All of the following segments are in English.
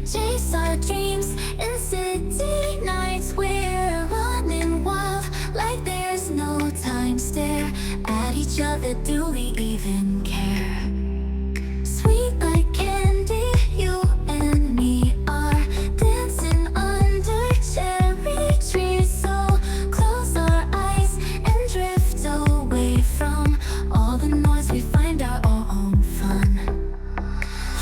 chase our dreams in city nights. We're running wild like there's no time. Stare at each other, do we even care? Sweet like candy, you and me are dancing under cherry trees. So close our eyes and drift away from all the noise. We find our own fun.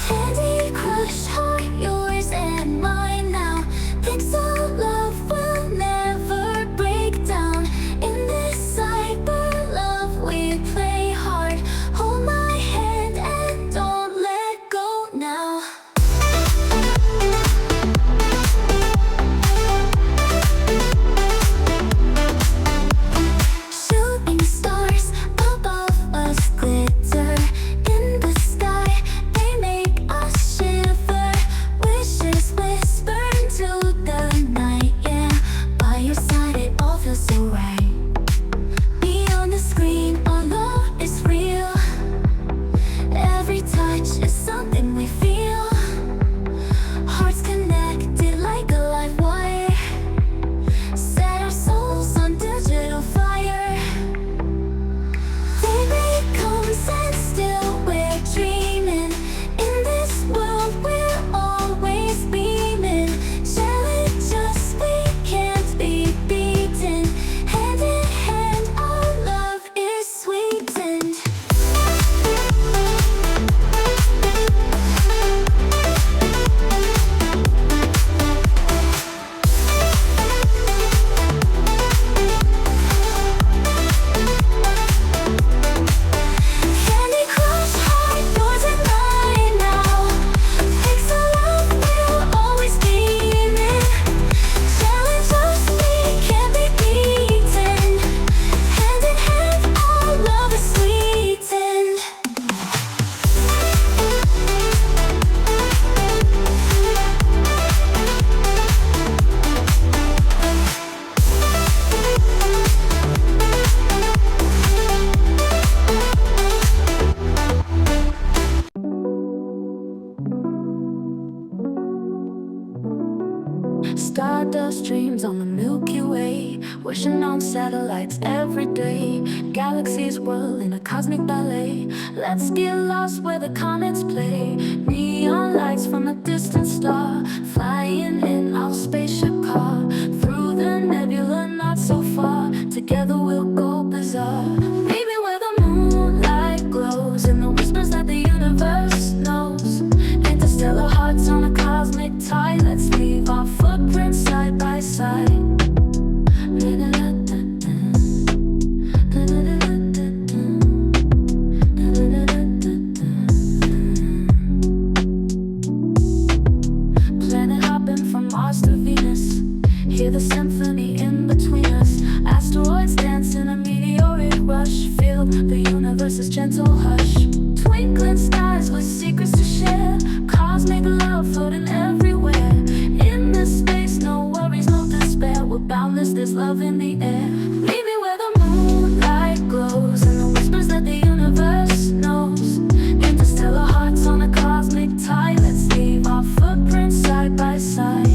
Candy Crush heart, yours and mine now. Pixel love will never break down. In this cyber love we play hard. Hold my hand and don't let go now. Shooting stars above us glitter in the sky. They make us shiver. Wishes whisper into the night. Yeah, by your side it all feels so right. Beyond the screen, our love is real. Every touch is something we feel. Hearts connected like a live wire. Set our souls on digital fire. Daybreak comes and still we're dreaming. In this world we're always beaming. Challenge us, we can't be beaten. Hand in hand, our love is sweetened. Candy Crush heart, yours and mine now. Pixel love will always beaming. Challenge us, we can't be beaten. Hand in hand, our love is sweetened. Stardust dreams on the Milky Way, wishing on satellites every day. Galaxies whirl in a cosmic ballet. Let's get lost where the comets play. Neon lights from a distant star, flying in our spaceship car. Through the nebula, not so far. Together we'll go bizarre. Maybe where the moonlight glows in the whispers that the universe knows. Interstellar hearts on a cosmic tie. Let's leave our footprints side by side. Planet hopping from Mars to Venus. Hear the symphony in between us. Asteroids dance in a meteoric rush. Feel the universe's gentle hush. Twinkling skies with secrets to share. Cosmic love floating everywhere. In this space, no worries, no despair. We're boundless, there's love in the air. Maybe where the moonlight glows and the whispers that the universe knows. Interstellar hearts on a cosmic tie. Let's leave our footprints side by side.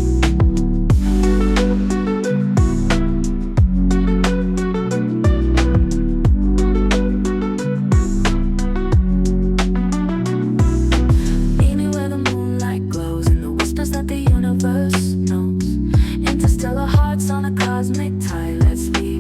That the universe knows. Interstellar hearts on a cosmic tie. Let's leave